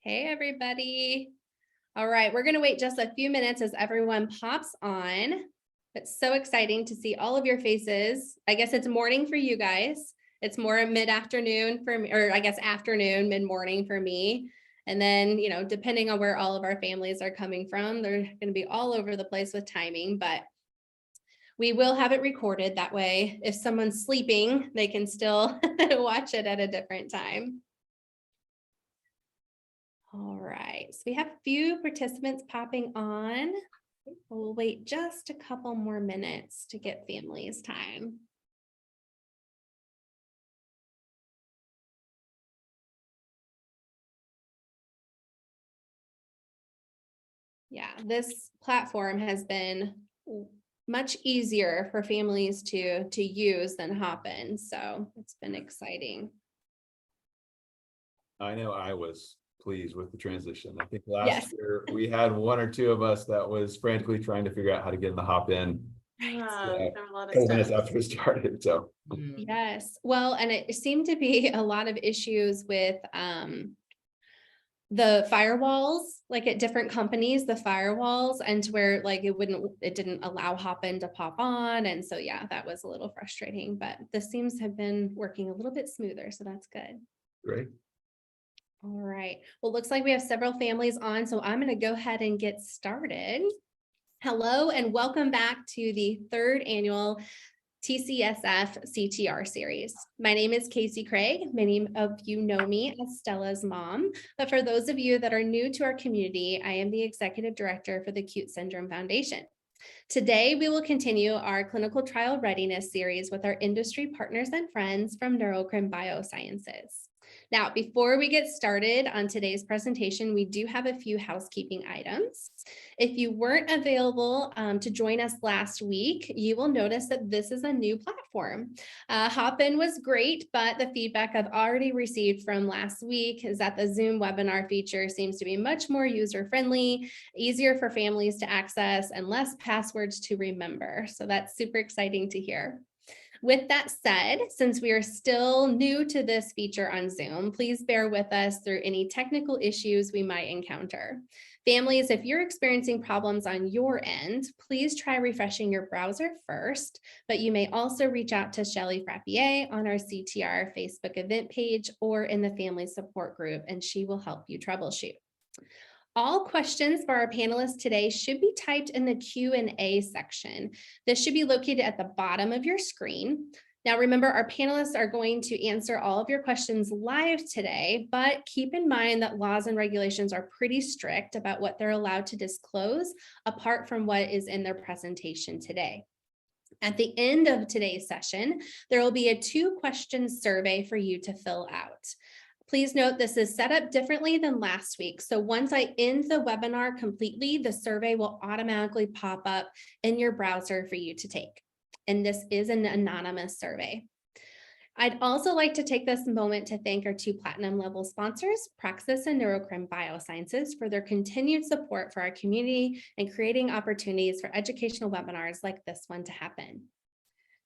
Hey, everybody. All right, we're going to wait just a few minutes as everyone pops on. It's so exciting to see all of your faces. I guess it's morning for you guys. It's more mid-afternoon for me, or I guess afternoon, mid-morning for me. And then, depending on where all of our families are coming from, they're going to be all over the place with timing, but we will have it recorded. That way, if someone's sleeping, they can still watch it at a different time. All right, so we have a few participants popping on. We'll wait just a couple more minutes to get families time. Yeah, this platform has been much easier for families to use than Hopin, so it's been exciting. I know I was pleased with the transition. I think last year we had one or two of us that was frantically trying to figure out how to get in the Hopin. Right. Minutes after it started. So yes, well, and it seemed to be a lot of issues with the firewalls, like at different companies, the firewalls, and to where like it didn't allow Hopin to pop on. And so yeah, that was a little frustrating, but this seems to have been working a little bit smoother, so that's good. Great. All right, well, looks like we have several families on, so I'm going to go ahead and get started. Hello and welcome back to the third annual TCSF CTR series. My name is Casey Craig. Many of you know me as Stella's mom, but for those of you that are new to our community, I am the executive director for the Acute Syndrome Foundation. Today, we will continue our clinical trial readiness series with our industry partners and friends from Neurocrine Biosciences. Now, before we get started on today's presentation, we do have a few housekeeping items. If you weren't available to join us last week, you will notice that this is a new platform. Hopin was great, but the feedback I've already received from last week is that the Zoom webinar feature seems to be much more user-friendly, easier for families to access, and less passwords to remember. So that's super exciting to hear. With that said, since we are still new to this feature on Zoom, please bear with us through any technical issues we might encounter. Families, if you're experiencing problems on your end, please try refreshing your browser first, but you may also reach out to Shelly Frappier on our CTR Facebook event page or in the family support group, and she will help you troubleshoot. All questions for our panelists today should be typed in the Q&A section. This should be located at the bottom of your screen. Now, remember, our panelists are going to answer all of your questions live today, but keep in mind that laws and regulations are pretty strict about what they're allowed to disclose apart from what is in their presentation today. At the end of today's session, there will be a 2-question survey for you to fill out. Please note this is set up differently than last week. So once I end the webinar completely, the survey will automatically pop up in your browser for you to take. And this is an anonymous survey. I'd also like to take this moment to thank our 2 platinum level sponsors, Praxis and Neurocrine Biosciences, for their continued support for our community and creating opportunities for educational webinars like this one to happen.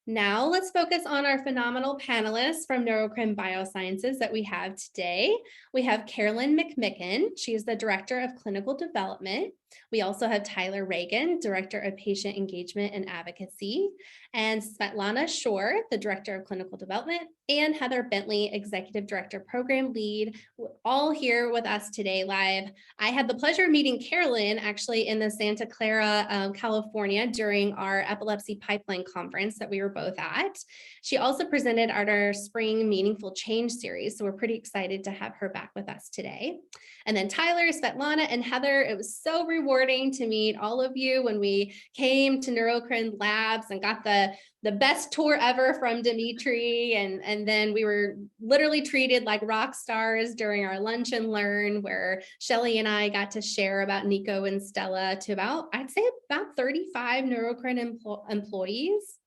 Now let's focus on our phenomenal panelists from Neurocrine Biosciences that we have today. We have Carolyn McMicken. She is the Director of Clinical Development. We also have Tyler Reagan, Director of Patient Engagement and Advocacy, and Svetlana Shore, the Director of Clinical Development, and Heather Bentley, Executive Director Program Lead, all here with us today live. I had the pleasure of meeting Carolyn actually in the Santa Clara, California during our Epilepsy Pipeline Conference that we were both at. She also presented at our Spring Meaningful Change series, so we're pretty excited to have her back with us today. And then Tyler, Svetlana, and Heather, it was so rewarding to meet all of you when we came to Neurocrine Labs and got the best tour ever from Dimitri. And then we were literally treated like rock stars during our lunch and learn, where Shelly and I got to share about Nico and Stella to I'd say about 35 Neurocrine employees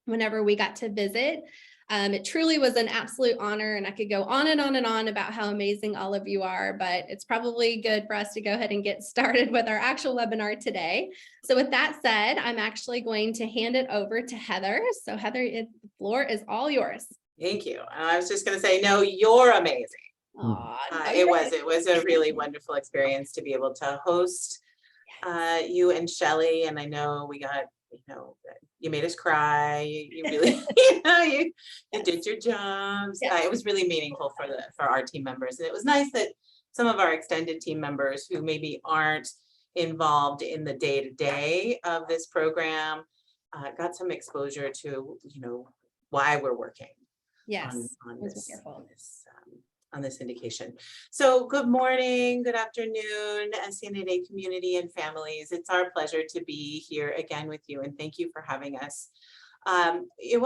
whenever we got to visit. It truly was an absolute honor, and I could go on and on and on about how amazing all of you are, but it's probably good for us to go ahead and get started with our actual webinar today. So with that said, I'm actually going to hand it over to Heather. So Heather, the floor is all yours. Thank you. I was just going to say, no, you're amazing. Aw, It was a really wonderful experience to be able to host you and Shelley. And I know we got, you made us cry. You really, you did your jobs. Yes. It was really meaningful for our team members. And it was nice that some of our extended team members who maybe aren't involved in the day-to-day of this program got some exposure to, why we're working Yes, on it was this, wonderful. on this indication. So good morning, good afternoon, SCN8A community and families. It's our pleasure to be here again with you, and thank you for having us. What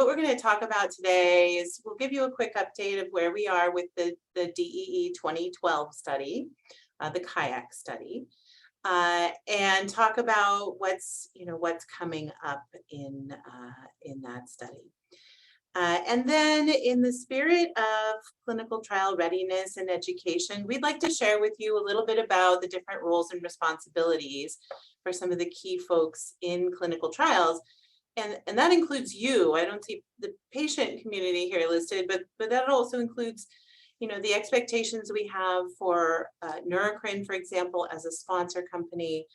we're going to talk about today is we'll give you a quick update of where we are with the DEE 2012 study, the Kayak study, and talk about what's coming up in that study. And then in the spirit of clinical trial readiness and education, we'd like to share with you a little bit about the different roles and responsibilities for some of the key folks in clinical trials. And that includes you. I don't see the patient community here listed, but that also includes, the expectations we have for Neurocrine, for example, as a sponsor company,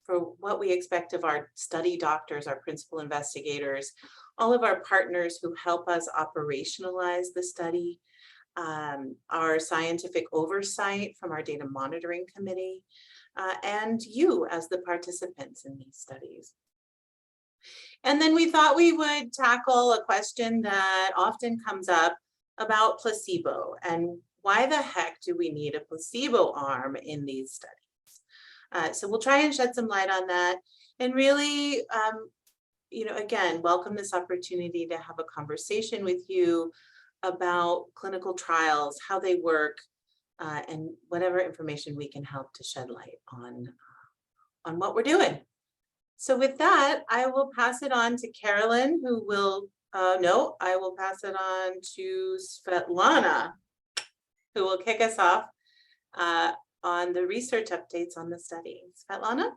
for what we expect of our study doctors, our principal investigators, all of our partners who help us operationalize the study, our scientific oversight from our data monitoring committee, and you as the participants in these studies. And then we thought we would tackle a question that often comes up about placebo and why the heck do we need a placebo arm in these studies? So we'll try and shed some light on that and really, again, welcome this opportunity to have a conversation with you about clinical trials, how they work, and whatever information we can help to shed light on what we're doing. So with that, I will pass it on to Carolyn, who will, I will pass it on to Svetlana, who will kick us off on the research updates on the study. Svetlana?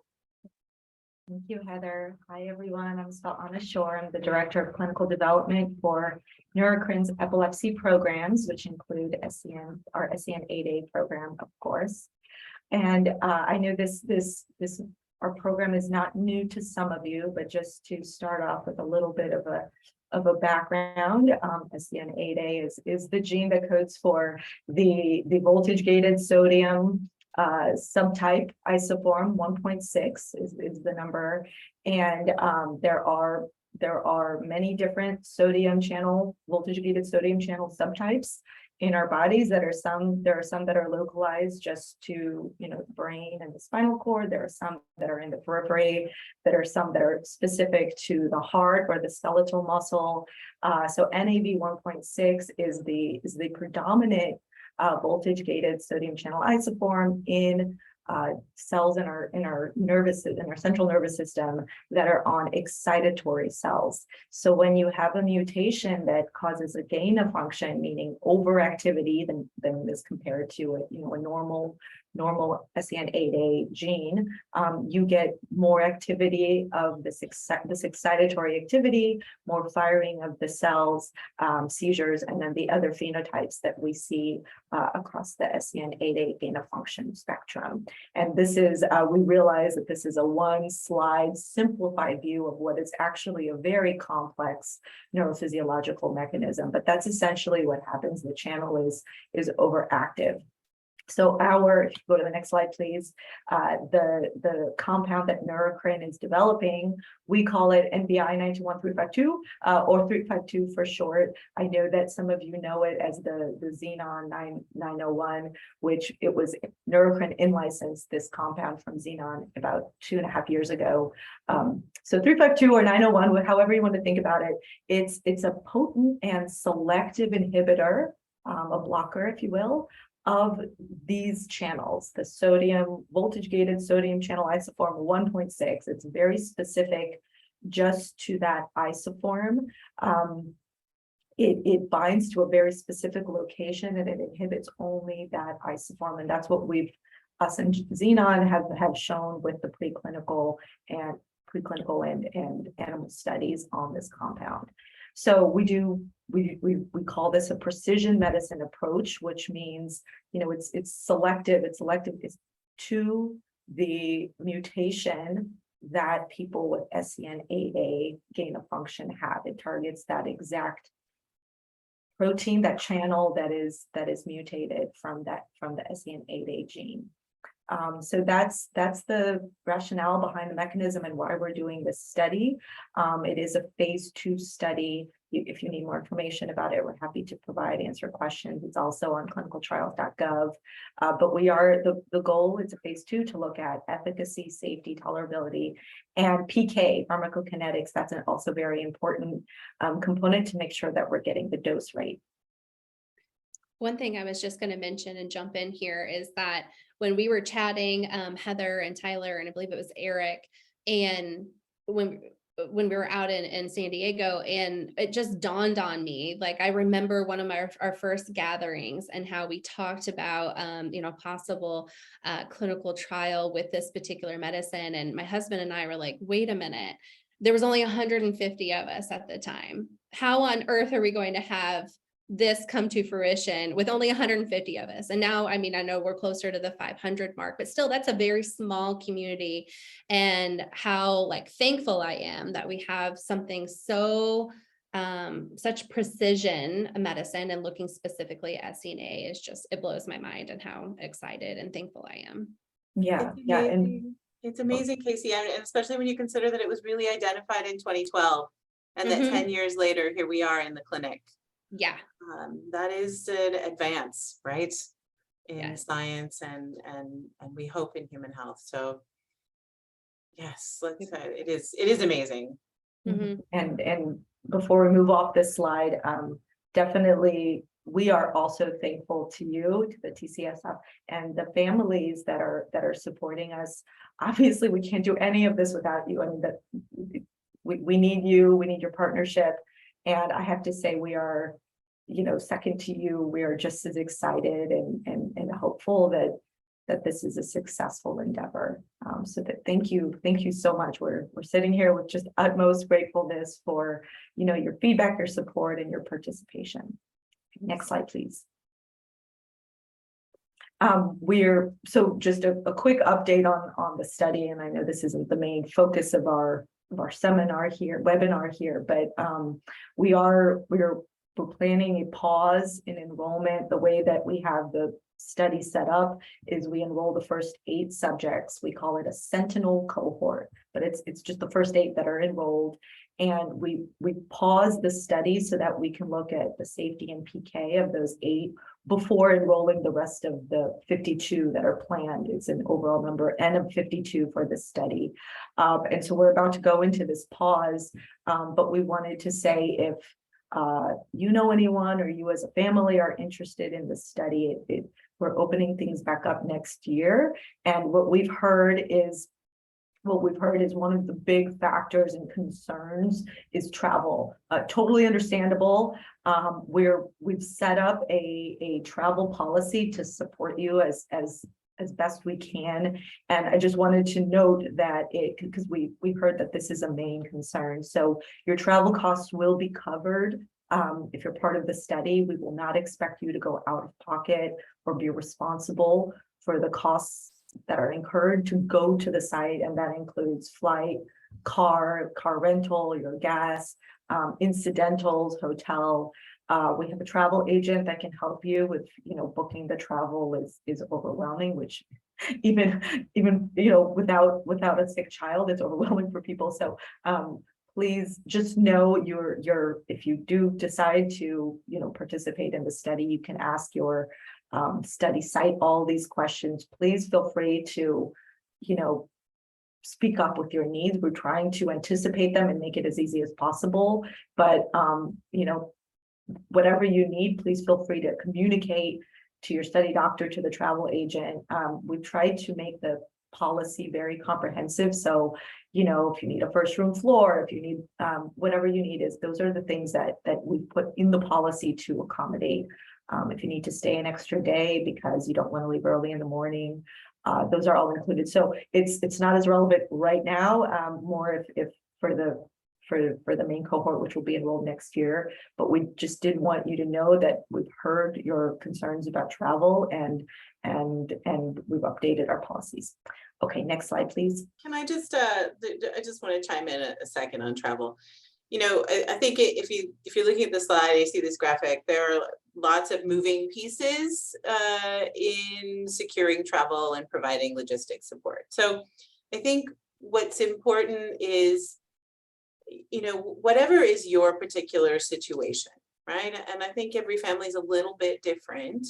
Thank you, Heather. Hi, everyone. I'm Svetlana Shore. I'm the Director of Clinical Development for Neurocrine's epilepsy programs, which include our SCN8A program, of course. And I know our program is not new to some of you, but just to start off with a little bit of a background, SCN8A is the gene that codes for the voltage-gated sodium subtype isoform 1.6 is the number, and there are many different voltage-gated sodium channel subtypes in our bodies. There are some that are localized just to the brain and the spinal cord. There are some that are in the periphery. There are some that are specific to the heart or the skeletal muscle. So NAV 1.6 is the predominant voltage-gated sodium channel isoform in cells in our central nervous system that are on excitatory cells. So when you have a mutation that causes a gain of function, meaning overactivity than is compared to a normal SCN8A gene, you get more activity of this excitatory activity, more firing of the cells, seizures, and then the other phenotypes that we see across the SCN8A gain of function spectrum. And this is, we realize that this is a one-slide simplified view of what is actually a very complex neurophysiological mechanism, but that's essentially what happens. The channel is overactive. So if you go to the next slide, please, the compound that Neurocrine is developing, we call it NBI 921352 or 352 for short. I know that some of you know it as the Xenon 901, which it was Neurocrine in-licensed this compound from Xenon about 2.5 years ago. So 352 or 901, however you want to think about it, it's a potent and selective inhibitor, a blocker, if you will, of these channels, the voltage-gated sodium channel isoform 1.6. It's very specific just to that isoform. It binds to a very specific location and it inhibits only that isoform. And that's what us and Xenon have shown with the preclinical and animal studies on this compound. So we do we call this a precision medicine approach, which means, it's selective. It's selective to the mutation that people with SCN8A gain of function have. It targets that exact protein, that channel that is mutated from the SCN8A gene. So that's the rationale behind the mechanism and why we're doing this study. It is a phase 2 study. If you need more information about it, we're happy to answer questions. It's also on clinicaltrials.gov. But the goal is a phase 2 to look at efficacy, safety, tolerability, and PK, pharmacokinetics. That's also very important component to make sure that we're getting the dose right. One thing I was just going to mention and jump in here is that when we were chatting, Heather and Tyler, and I believe it was Eric, and when we were out in San Diego, and it just dawned on me, like I remember one of our first gatherings and how we talked about, possible clinical trial with this particular medicine. And my husband and I were like, wait a minute, there was only 150 of us at the time. How on earth are we going to have this come to fruition with only 150 of us? And now, I mean, I know we're closer to the 500 mark, but still that's a very small community. And how thankful I am that we have something so such precision medicine, and looking specifically at SCN8A is just, it blows my mind, and how excited and thankful I am. Yeah. And it's amazing, Casey, and especially when you consider that it was really identified in 2012, and that 10 years later, here we are in the clinic. Yeah. That is an advance, right? In Yes. science and we hope in human health. So yes, it is amazing. And before we move off this slide, definitely we are also thankful to you, to the TCSF, and the families that are supporting us. Obviously, we can't do any of this without you. I mean, we need you. We need your partnership. And I have to say, we are, second to you. We are just as excited and hopeful that this is a successful endeavor. So thank you so much. We're sitting here with just utmost gratefulness for your feedback, your support, and your participation. Next slide, please. Just a quick update on the study, and I know this isn't the main focus of our webinar here, but we're planning a pause in enrollment. The way that we have the study set up is we enroll the first 8 subjects. We call it a sentinel cohort, but it's just the first 8 that are enrolled. And we pause the study so that we can look at the safety and PK of those 8 before enrolling the rest of the 52 that are planned. It's an overall number N of 52 for this study. And so we're about to go into this pause, but we wanted to say, if anyone or you as a family are interested in the study, we're opening things back up next year. And what we've heard is one of the big factors and concerns is travel. Totally understandable. We've set up a travel policy to support you as best we can. And I just wanted to note that because we've heard that this is a main concern. So your travel costs will be covered. If you're part of the study, we will not expect you to go out of pocket or be responsible for the costs that are incurred to go to the site, and that includes flight, car rental, your gas, incidentals, hotel. We have a travel agent that can help you with, booking the travel is overwhelming, which even without a sick child, it's overwhelming for people. So please just know if you do decide to, participate in the study, you can ask your study site all these questions. Please feel free to, speak up with your needs. We're trying to anticipate them and make it as easy as possible. But, whatever you need, please feel free to communicate to your study doctor, to the travel agent. We've tried to make the policy very comprehensive. So, if you need a first room floor, if you need whatever you need, those are the things that we put in the policy to accommodate. If you need to stay an extra day because you don't want to leave early in the morning, those are all included. So it's not as relevant right now, more if for the for the main cohort, which will be enrolled next year. But we just did want you to know that we've heard your concerns about travel and we've updated our policies. Okay, next slide, please. Can I just want to chime in a second on travel. You know, I think if you're looking at the slide, you see this graphic, there are lots of moving pieces in securing travel and providing logistics support. So I think what's important is, you know, whatever is your particular situation, right? And I think every family is a little bit different.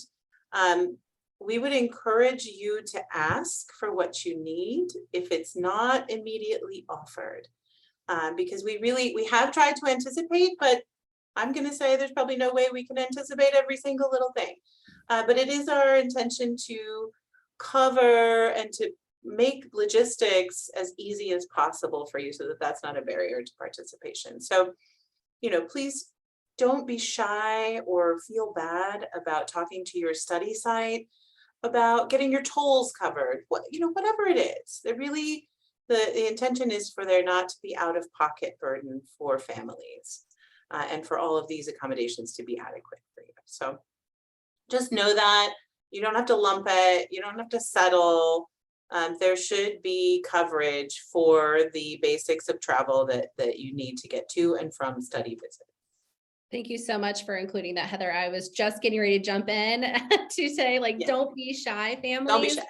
We would encourage you to ask for what you need if it's not immediately offered. Because we have tried to anticipate, but I'm going to say there's probably no way we can anticipate every single little thing. But it is our intention to cover and to make logistics as easy as possible for you so that that's not a barrier to participation. So, you know, please don't be shy or feel bad about talking to your study site about getting your tolls covered, whatever it is. The intention is for there not to be out-of-pocket burden for families and for all of these accommodations to be adequate for you. So just know that you don't have to lump it, you don't have to settle. There should be coverage for the basics of travel that you need to get to and from study visits. Thank you so much for including that, Heather. I was just getting ready to jump in to say, don't be shy, families. Don't be shy.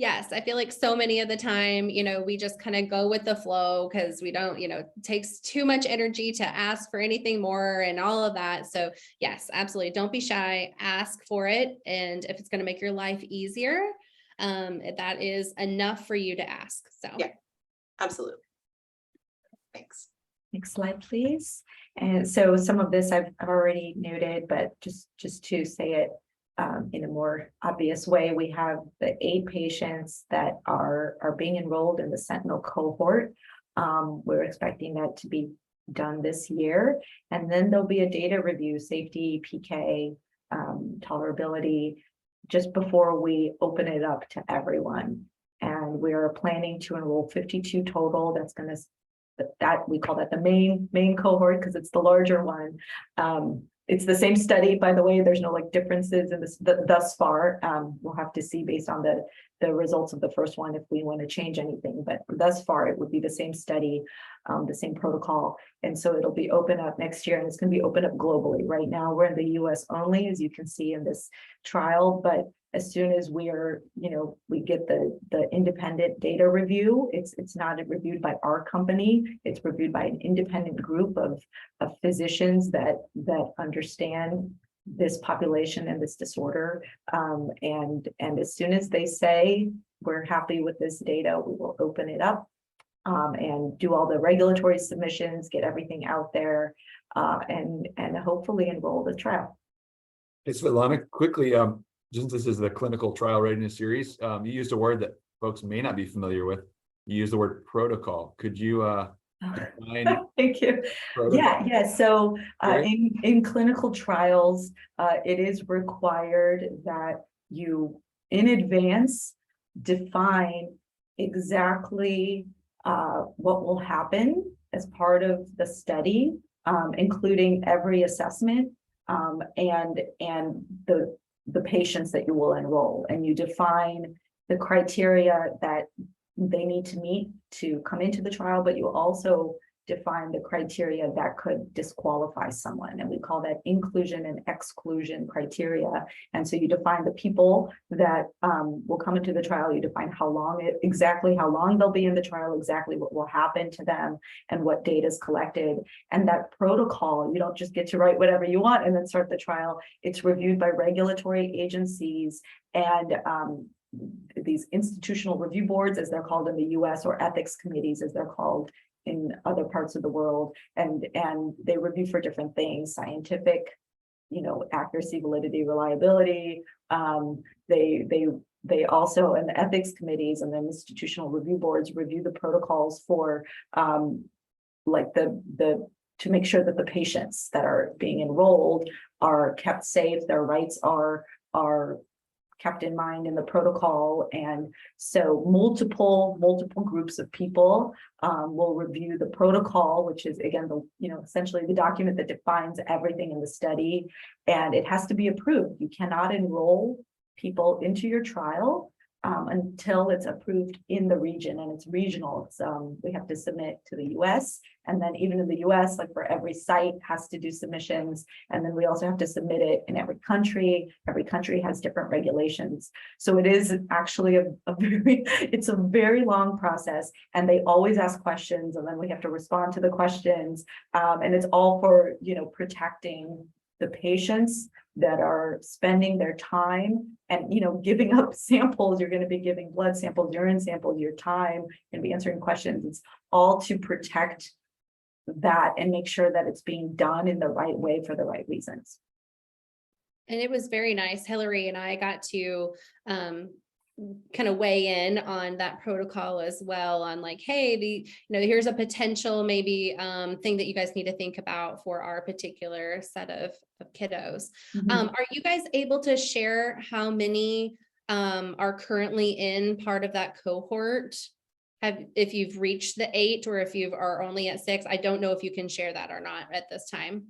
Yes, I feel like so many of the time, we just kind of go with the flow because we don't, it takes too much energy to ask for anything more and all of that. So yes, absolutely. Don't be shy, ask for it. And if it's going to make your life easier, that is enough for you to ask. So yeah, absolutely. Thanks. Next slide, please. And so some of this I've already noted, but just to say it in a more obvious way, we have the 8 patients that are being enrolled in the Sentinel cohort. We're expecting that to be done this year, and then there'll be a data review, safety, PK, tolerability, just before we open it up to everyone. And we're planning to enroll 52 total. That's going to we call that the main cohort because it's the larger one. It's the same study, by the way. There's no differences in this thus far. We'll have to see based on the results of the first one if we want to change anything. But thus far, it would be the same study, the same protocol, and so it'll be open up next year, and it's going to be open up globally. Right now, we're in the U.S. only, as you can see in this trial, but as soon as we get the independent data review, it's not reviewed by our company, it's reviewed by an independent group of physicians that understand this population and this disorder. And as soon as they say we're happy with this data, we will open it up and do all the regulatory submissions, get everything out there, and hopefully enroll the trial. Hey, Svetlana, quickly, since this is the clinical trial readiness series, you used a word that folks may not be familiar with. You used the word protocol. Could you define? Thank you. Protocol? Yeah. So in clinical trials, it is required that you in advance define exactly what will happen as part of the study, including every assessment and the patients that you will enroll, and you define the criteria that they need to meet to come into the trial, but you also define the criteria that could disqualify someone, and we call that inclusion and exclusion criteria. And so you define the people that will come into the trial, you define exactly how long they'll be in the trial, exactly what will happen to them, and what data is collected. And that protocol, you don't just get to write whatever you want and then start the trial. It's reviewed by regulatory agencies and these institutional review boards, as they're called in the US, or ethics committees, as they're called in other parts of the world, and they review for different things: scientific, accuracy, validity, reliability. They also, in the ethics committees and the institutional review boards, review the protocols for to make sure that the patients that are being enrolled are kept safe, their rights are kept in mind in the protocol. And so multiple groups of people will review the protocol, which is again, essentially the document that defines everything in the study, and it has to be approved. You cannot enroll people into your trial until it's approved in the region, and it's regional. It's we have to submit to the US, and then even in the US, like for every site has to do submissions, and then we also have to submit it in every country. Every country has different regulations. So it is actually it's a very long process, and they always ask questions, and then we have to respond to the questions. And it's all for, protecting the patients that are spending their time and, giving up samples. You're going to be giving blood samples, urine samples, your time, and be answering questions. It's all to protect that and make sure that it's being done in the right way for the right reasons. And it was very nice. Hillary and I got to kind of weigh in on that protocol as well, on like, hey, here's a potential maybe thing that you guys need to think about for our particular set of kiddos. Are you guys able to share how many are currently in part of that cohort? If you've reached the 8 or if you are only at 6? I don't know if you can share that or not at this time.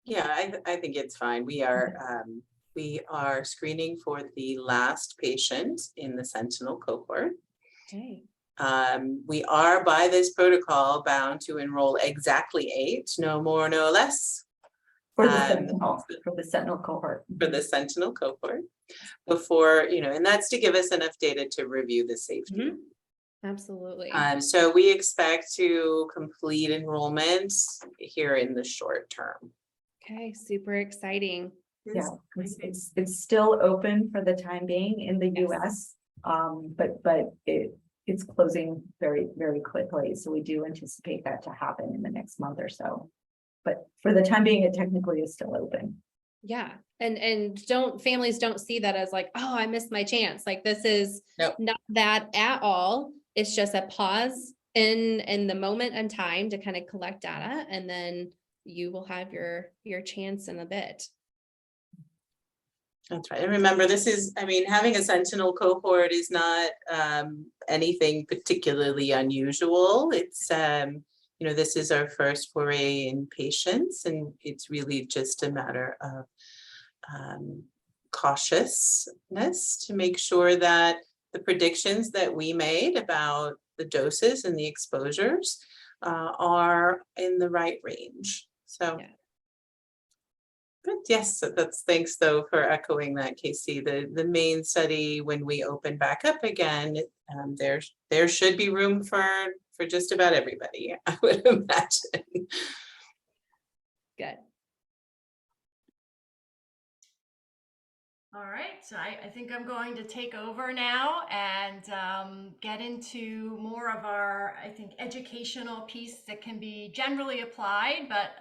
Yeah, I think it's fine. We are screening for the last patient in the Sentinel cohort. Okay. We are by this protocol bound to enroll exactly 8, no more, no less. For the Sentinel cohort. For the Sentinel cohort before, and that's to give us enough data to review the safety. Absolutely. So we expect to complete enrollment here in the short term. Okay, super exciting. Yeah, it's still open for the time being in the US, but it's closing very, very quickly. So we do anticipate that to happen in the next month or so. But for the time being, it technically is still open. Yeah. And families don't see that as like, oh, I missed my chance. Like this is not that at all. It's just a pause in the moment and time to kind of collect data, and then you will have your chance in a bit. That's right. And remember, this is, having a Sentinel cohort is not anything particularly unusual. It's, this is our first foray in patients, and it's really just a matter of cautiousness to make sure that the predictions that we made about the doses and the exposures are in the right range. So. Yeah. Good. Yes, so thanks though for echoing that, Casey. The main study, when we open back up again, there should be room for just about everybody, I would imagine. Good. All right, so I think I'm going to take over now and get into more of our, I think, educational piece that can be generally applied, but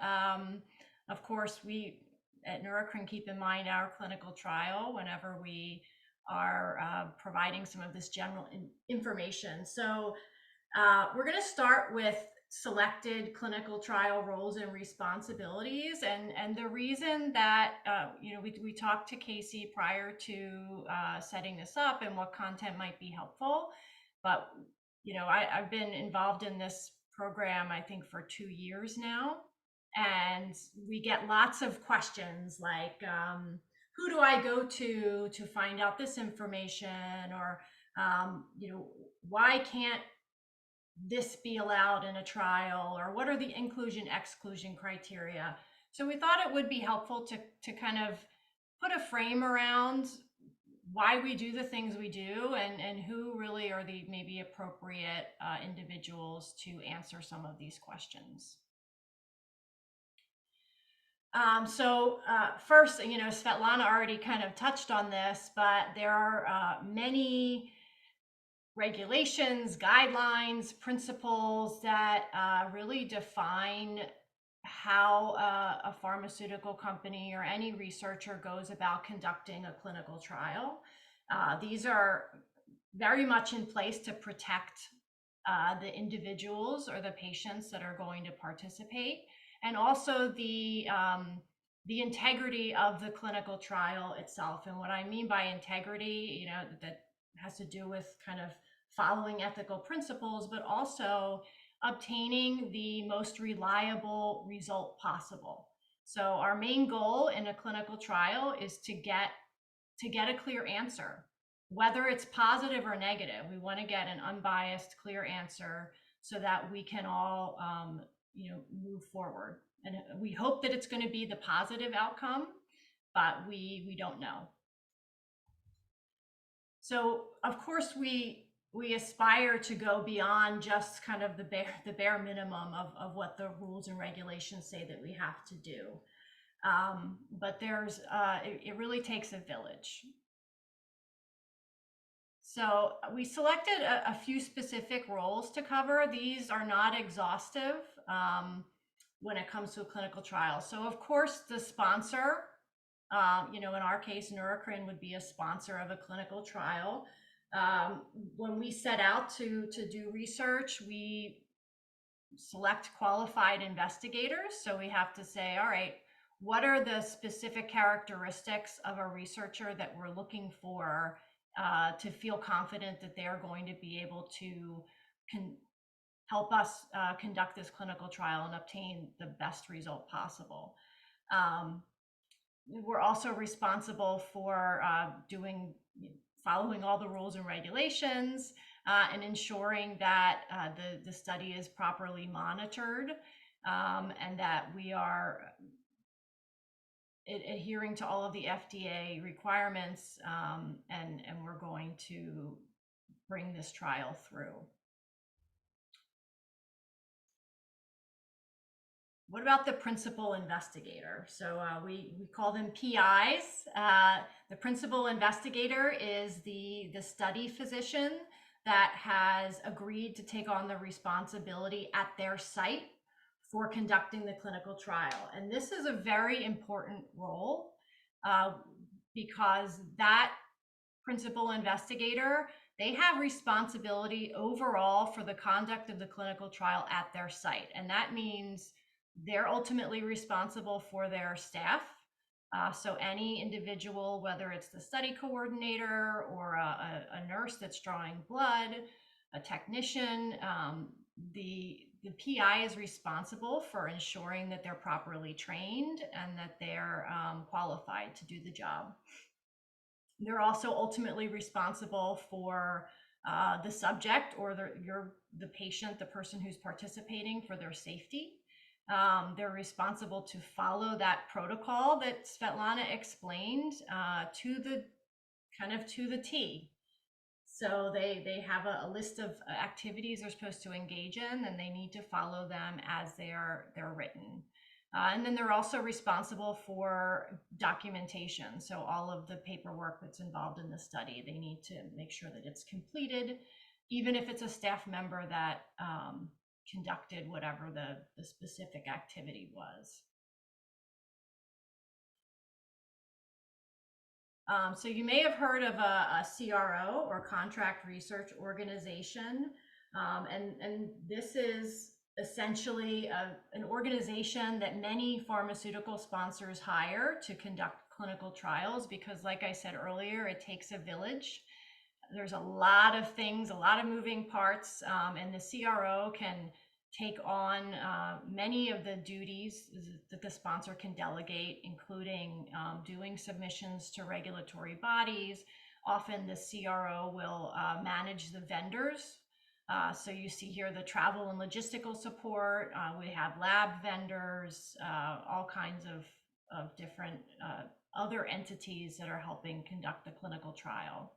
of course we at Neurocrine keep in mind our clinical trial whenever we are providing some of this general information. So we're going to start with selected clinical trial roles and responsibilities, and the reason that we talked to Casey prior to setting this up and what content might be helpful, but I've been involved in this program I think for 2 years now. And we get lots of questions like, who do I go to find out this information? Or, why can't this be allowed in a trial? Or what are the inclusion exclusion criteria? So we thought it would be helpful to kind of put a frame around why we do the things we do, and who really are the maybe appropriate individuals to answer some of these questions. First, Svetlana already kind of touched on this, but there are many regulations, guidelines, principles that really define how a pharmaceutical company or any researcher goes about conducting a clinical trial. These are very much in place to protect the individuals or the patients that are going to participate. And also the the integrity of the clinical trial itself. And what I mean by integrity, that has to do with kind of following ethical principles, but also obtaining the most reliable result possible. So our main goal in a clinical trial is to get a clear answer, whether it's positive or negative. We want to get an unbiased, clear answer so that we can all, move forward. And we hope that it's going to be the positive outcome, but we don't know. So of course we aspire to go beyond just kind of the bare minimum of what the rules and regulations say that we have to do. But it really takes a village. So we selected a few specific roles to cover. These are not exhaustive when it comes to a clinical trial. So of course the sponsor, in our case, Neurocrine would be a sponsor of a clinical trial. When we set out to do research, we select qualified investigators. So we have to say, all right, what are the specific characteristics of a researcher that we're looking for to feel confident that they're going to be able to help us conduct this clinical trial and obtain the best result possible. We're also responsible for following all the rules and regulations and ensuring that the study is properly monitored and that we are adhering to all of the FDA requirements, and we're going to bring this trial through. What about the principal investigator? So we call them PIs. The principal investigator is the study physician that has agreed to take on the responsibility at their site for conducting the clinical trial. And this is a very important role because that principal investigator, they have responsibility overall for the conduct of the clinical trial at their site. And that means they're ultimately responsible for their staff. So any individual, whether it's the study coordinator or a nurse that's drawing blood, a technician, the PI is responsible for ensuring that they're properly trained and that they're qualified to do the job. They're also ultimately responsible for the subject or the patient, the person who's participating, for their safety. They're responsible to follow that protocol that Svetlana explained to the T. So they have a list of activities they're supposed to engage in, and they need to follow them as they're written. And then they're also responsible for documentation. So all of the paperwork that's involved in the study, they need to make sure that it's completed, even if it's a staff member that conducted whatever the specific activity was. So you may have heard of a CRO, or contract research organization. And this is essentially an organization that many pharmaceutical sponsors hire to conduct clinical trials because, like I said earlier, it takes a village. There's a lot of things, a lot of moving parts, and the CRO can take on many of the duties that the sponsor can delegate, including doing submissions to regulatory bodies. Often the CRO will manage the vendors. So you see here the travel and logistical support. We have lab vendors, all kinds of different other entities that are helping conduct the clinical trial.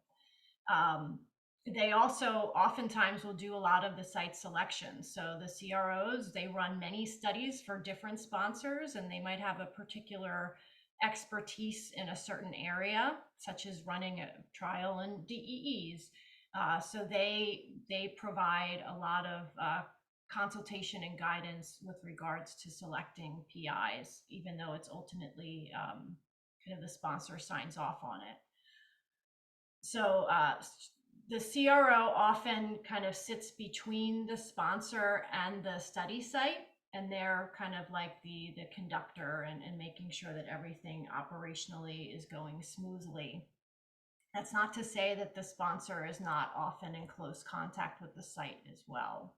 They also oftentimes will do a lot of the site selection. So the CROs, they run many studies for different sponsors, and they might have a particular expertise in a certain area, such as running a trial in DEEs. So they provide a lot of consultation and guidance with regards to selecting PIs, even though it's ultimately kind of the sponsor signs off on it. So the CRO often kind of sits between the sponsor and the study site, and they're kind of like the conductor and making sure that everything operationally is going smoothly. That's not to say that the sponsor is not often in close contact with the site as well.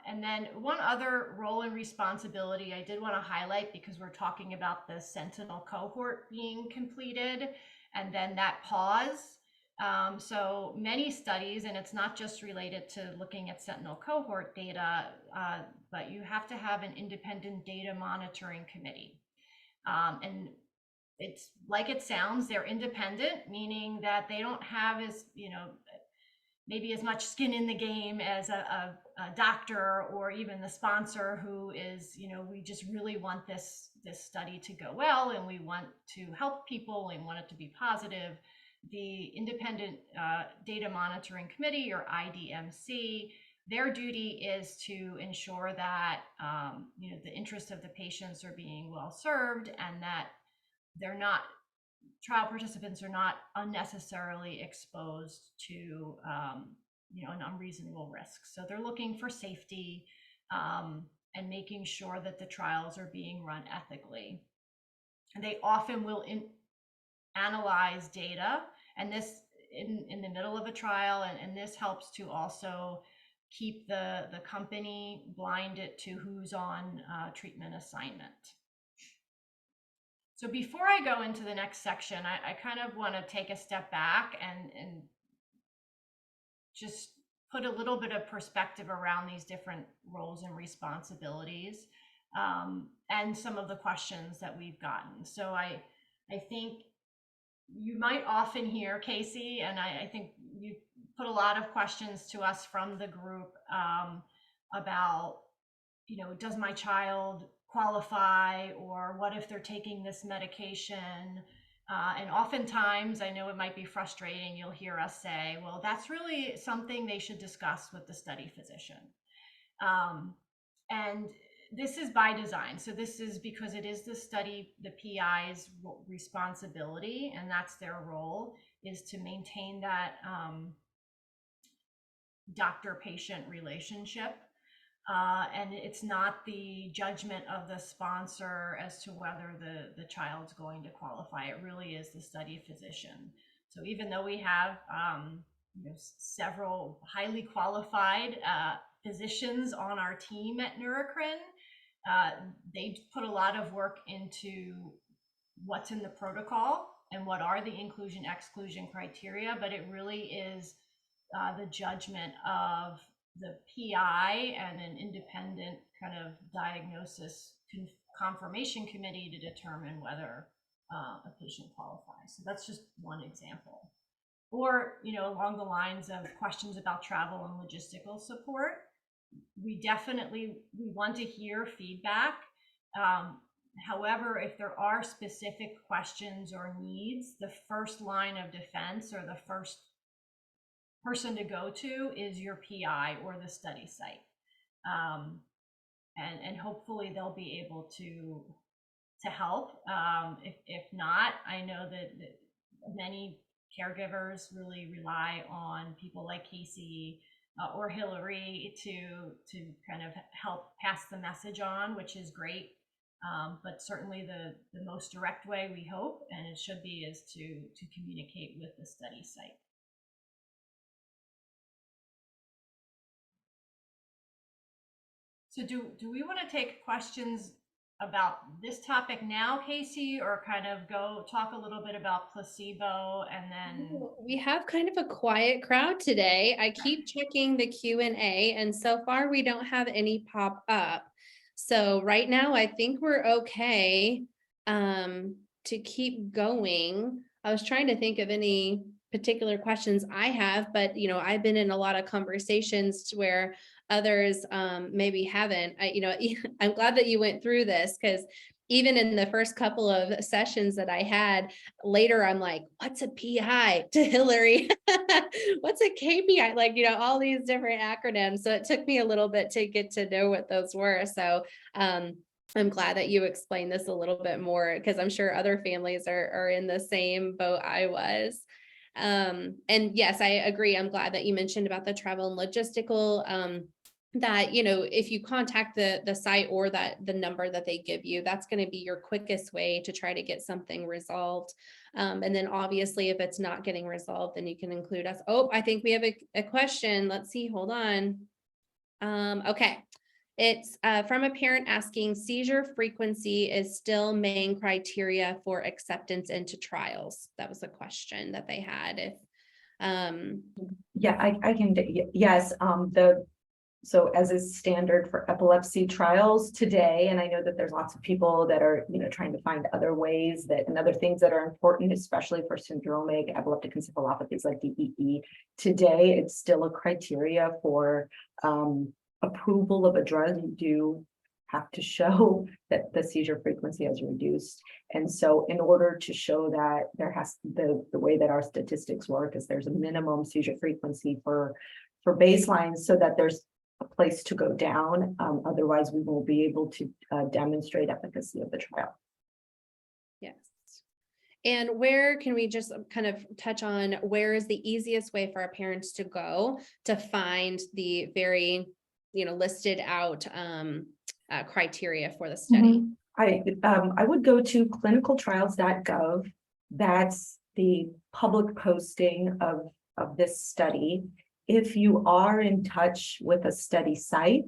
And then one other role and responsibility I did want to highlight, because we're talking about the Sentinel cohort being completed and then that pause. So many studies, and it's not just related to looking at Sentinel cohort data, but you have to have an independent data monitoring committee. And it's like it sounds, they're independent, meaning that they don't have as, maybe as much skin in the game as a doctor or even the sponsor who is, we just really want this study to go well, and we want to help people and want it to be positive. The Independent Data Monitoring Committee, or IDMC, their duty is to ensure that the interests of the patients are being well served, and that trial participants are not unnecessarily exposed to an unreasonable risk. So they're looking for safety and making sure that the trials are being run ethically. And they often will analyze data, and this in the middle of a trial, and this helps to also keep the company blinded to who's on treatment assignment. So before I go into the next section, I kind of want to take a step back and just put a little bit of perspective around these different roles and responsibilities, and some of the questions that we've gotten. So I think you might often hear, Casey, and I think you put a lot of questions to us from the group about, does my child qualify, or what if they're taking this medication? And oftentimes, I know it might be frustrating, you'll hear us say, well, that's really something they should discuss with the study physician. And this is by design. So this is because it is the PI's responsibility, and that's their role, is to maintain that doctor-patient relationship. And it's not the judgment of the sponsor as to whether the child's going to qualify. It really is the study physician. So even though we have several highly qualified physicians on our team at Neurocrine, they put a lot of work into what's in the protocol and what are the inclusion-exclusion criteria, but it really is the judgment of the PI and an independent kind of diagnosis confirmation committee to determine whether a patient qualifies. So that's just one example. Or, along the lines of questions about travel and logistical support, we want to hear feedback. However, if there are specific questions or needs, the first line of defense, or the first person to go to, is your PI or the study site. And hopefully they'll be able to help. If not, I know that many caregivers really rely on people like Casey or Hillary to kind of help pass the message on, which is great. But certainly the most direct way, we hope, and it should be, is to communicate with the study site. So do we want to take questions about this topic now, Casey, or kind of go talk a little bit about placebo and then? We have kind of a quiet crowd today. I keep checking the Q&A, and so far we don't have any pop up. So right now I think we're okay to keep going. I was trying to think of any particular questions I have, but I've been in a lot of conversations where others maybe haven't. I'm glad that you went through this, because even in the first couple of sessions that I had, later I'm like, what's a PI, to Hillary? What's a KPI? Like, all these different acronyms. So it took me a little bit to get to know what those were. So I'm glad that you explained this a little bit more, because I'm sure other families are in the same boat I was. And yes, I agree. I'm glad that you mentioned about the travel and logistical, that, if you contact the site or the number that they give you, that's going to be your quickest way to try to get something resolved. And then obviously if it's not getting resolved, then you can include us. Oh, I think we have a question. Let's see. Hold on. Okay. It's from a parent asking, seizure frequency is still main criteria for acceptance into trials. That was a question that they had. If Yeah, I can, yes, so as is standard for epilepsy trials today, and I know that there's lots of people that are, trying to find other ways and other things that are important, especially for syndromic epileptic encephalopathies like DEE. Today, it's still a criteria for approval of a drug. You do have to show that the seizure frequency has reduced. And so in order to show that the way that our statistics work is there's a minimum seizure frequency for baseline so that there's a place to go down. Otherwise, we won't be able to demonstrate efficacy of the trial. yes. And where can we just kind of touch on where is the easiest way for our parents to go to find the very, listed out criteria for the study? I would go to clinicaltrials.gov. That's the public posting of this study. If you are in touch with a study site,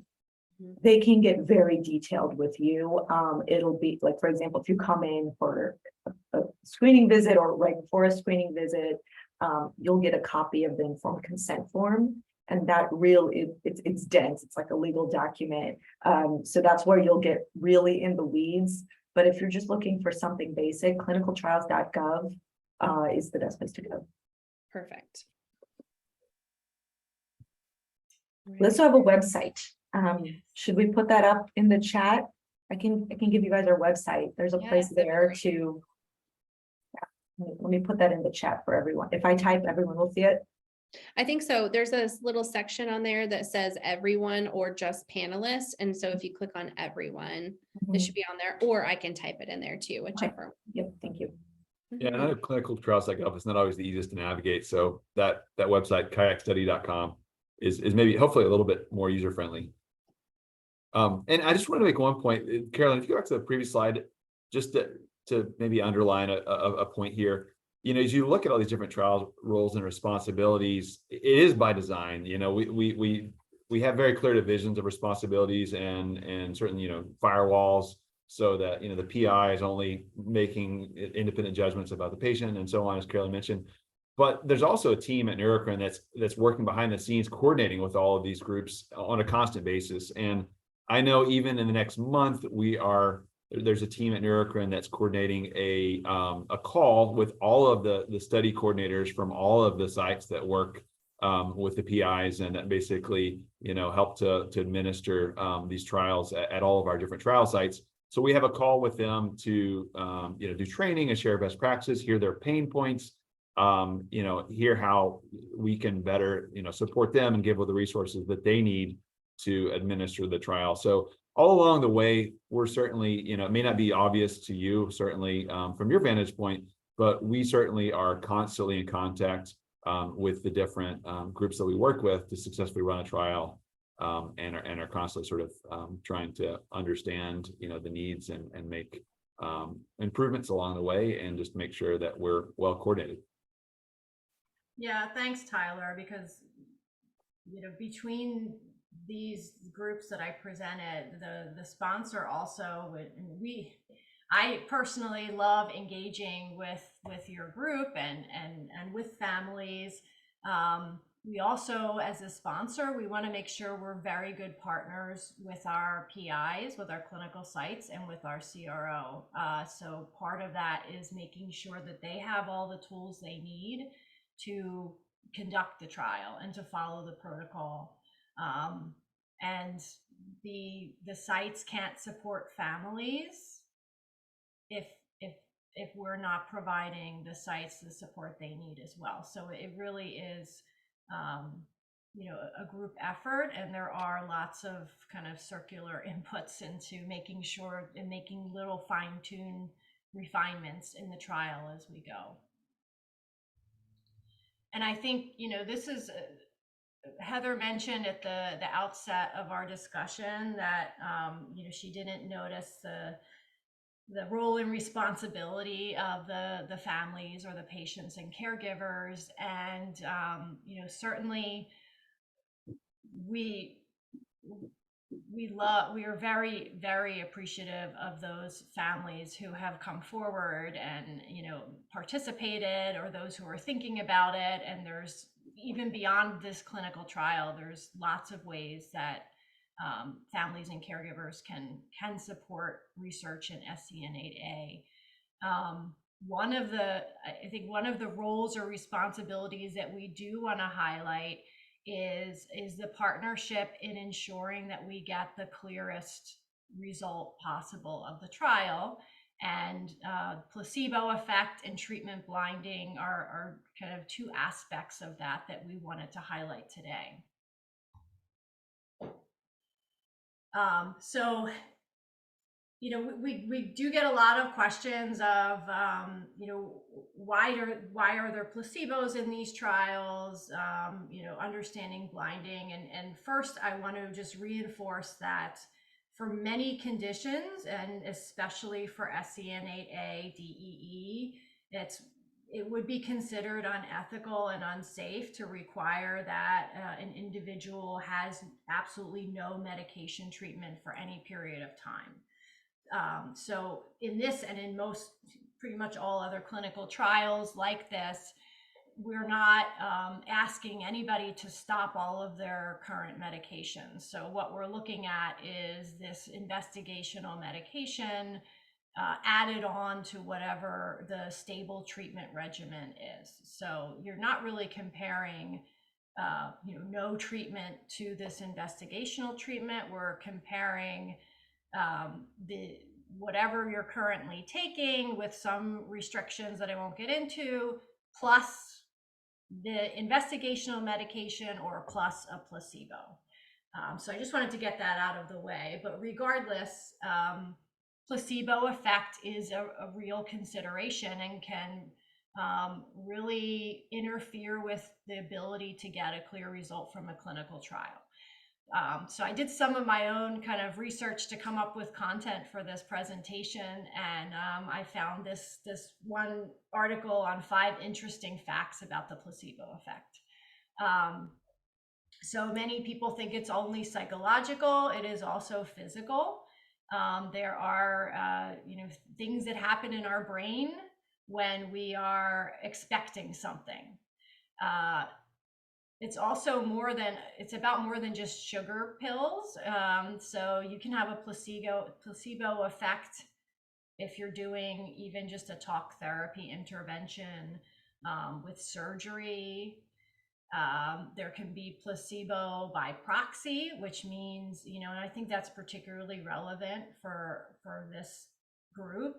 they can get very detailed with you. It'll be like, for example, if you come in for a screening visit or right before a screening visit, you'll get a copy of the informed consent form. And that it's dense. It's like a legal document. So that's where you'll get really in the weeds. But if you're just looking for something basic, clinicaltrials.gov is the best place to go. Perfect. We also have a website. Should we put that up in the chat? I can give you guys our website. There's a place that'd be there great. to. Yeah, let me put that in the chat for everyone. If I type, everyone will see it. I think so. There's a little section on there that says everyone or just panelists. And so if you click on everyone, it should be on there, or I can type it in there too, whichever. Yep, thank you. Yeah, and I know clinicaltrials.gov is not always the easiest to navigate. So that website, kayakstudy.com, is maybe hopefully a little bit more user-friendly. And I just want to make one point, Carolyn, if you go back to the previous slide, just to maybe underline a point here. As you look at all these different trial roles and responsibilities, it is by design. We have very clear divisions of responsibilities and certain firewalls, so that the PI is only making independent judgments about the patient and so on, as Carolyn mentioned. But there's also a team at Neurocrine that's working behind the scenes, coordinating with all of these groups on a constant basis. And I know even in the next month, there's a team at Neurocrine that's coordinating a call with all of the study coordinators from all of the sites that work with the PIs, and that basically help to administer these trials at all of our different trial sites. So we have a call with them to do training and share best practices, hear their pain points, hear how we can better support them and give them the resources that they need to administer the trial. So all along the way, we're certainly, it may not be obvious to you, certainly from your vantage point, but we certainly are constantly in contact with the different groups that we work with to successfully run a trial, and are constantly sort of trying to understand, the needs and make improvements along the way, and just make sure that we're well coordinated. Yeah, thanks, Tyler, because between these groups that I presented, the sponsor also I personally love engaging with your group and with families. We also, as a sponsor, we want to make sure we're very good partners with our PIs, with our clinical sites, and with our CRO. So part of that is making sure that they have all the tools they need to conduct the trial and to follow the protocol. And the sites can't support families if we're not providing the sites the support they need as well. So it really is a group effort, and there are lots of kind of circular inputs into making sure and making little fine-tune refinements in the trial as we go. And I think, this is, Heather mentioned at the outset of our discussion that, she didn't notice the role and responsibility of the families or the patients and caregivers. And, certainly we are very, very appreciative of those families who have come forward and, participated, or those who are thinking about it. And there's, even beyond this clinical trial, there's lots of ways that families and caregivers can support research in SCN8A. I think one of the roles or responsibilities that we do want to highlight is the partnership in ensuring that we get the clearest result possible of the trial. And placebo effect and treatment blinding are kind of two aspects of that we wanted to highlight today. So, we do get a lot of questions of, why are there placebos in these trials? Understanding blinding. And first, I want to just reinforce that for many conditions, and especially for SCN8A DEE, it would be considered unethical and unsafe to require that an individual has absolutely no medication treatment for any period of time. So in this, and in pretty much all other clinical trials like this, we're not asking anybody to stop all of their current medications. So what we're looking at is this investigational medication added on to whatever the stable treatment regimen is. So you're not really comparing no treatment to this investigational treatment. We're comparing whatever you're currently taking with some restrictions that I won't get into, plus the investigational medication, or plus a placebo. So I just wanted to get that out of the way. But regardless, placebo effect is a real consideration and can really interfere with the ability to get a clear result from a clinical trial. So I did some of my own kind of research to come up with content for this presentation, and I found this one article on 5 interesting facts about the placebo effect. So many people think it's only psychological. It is also physical. There are things that happen in our brain when we are expecting something. It's also it's about more than just sugar pills. So you can have a placebo effect if you're doing even just a talk therapy intervention with surgery. There can be placebo by proxy, which means, and I think that's particularly relevant for this group,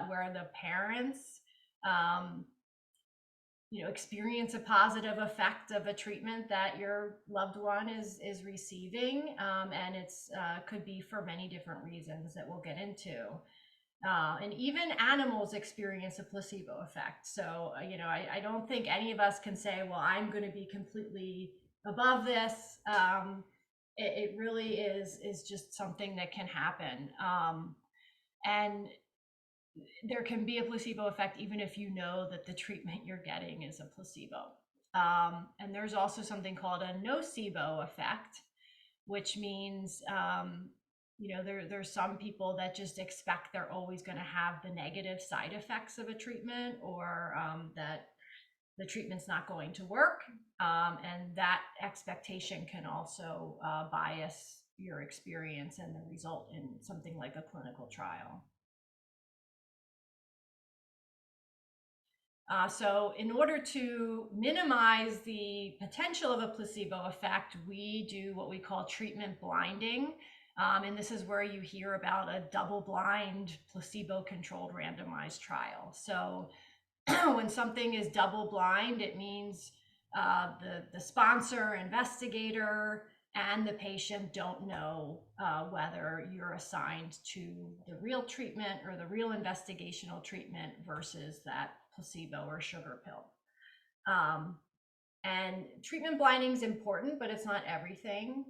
where the parents experience a positive effect of a treatment that your loved one is receiving, and it's could be for many different reasons that we'll get into. And even animals experience a placebo effect. So, I don't think any of us can say, well, I'm going to be completely above this. It really is just something that can happen. And there can be a placebo effect even if you know that the treatment you're getting is a placebo. And there's also something called a nocebo effect, which means there's some people that just expect they're always going to have the negative side effects of a treatment, or that the treatment's not going to work. And that expectation can also bias your experience and the result in something like a clinical trial. So in order to minimize the potential of a placebo effect, we do what we call treatment blinding. And this is where you hear about a double-blind, placebo-controlled randomized trial. So when something is double-blind, it means the sponsor, investigator, and the patient don't know whether you're assigned to the real treatment or the real investigational treatment versus that placebo or sugar pill. And treatment blinding is important, but it's not everything,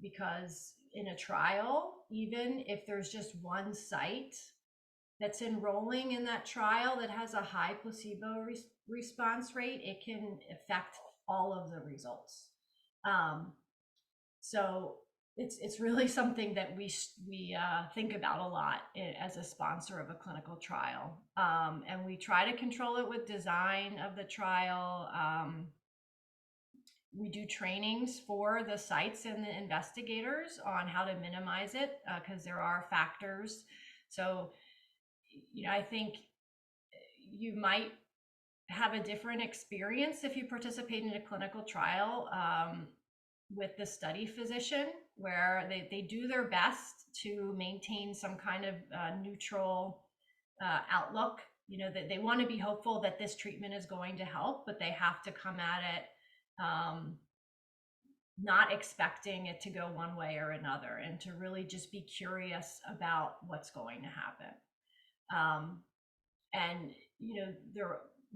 because in a trial, even if there's just one site that's enrolling in that trial that has a high placebo response rate, it can affect all of the results. So it's really something that we think about a lot as a sponsor of a clinical trial. And we try to control it with design of the trial. We do trainings for the sites and the investigators on how to minimize it, because there are factors. So, I think you might have a different experience if you participate in a clinical trial with the study physician, where they do their best to maintain some kind of neutral outlook. That they want to be hopeful that this treatment is going to help, but they have to come at it not expecting it to go one way or another, and to really just be curious about what's going to happen. And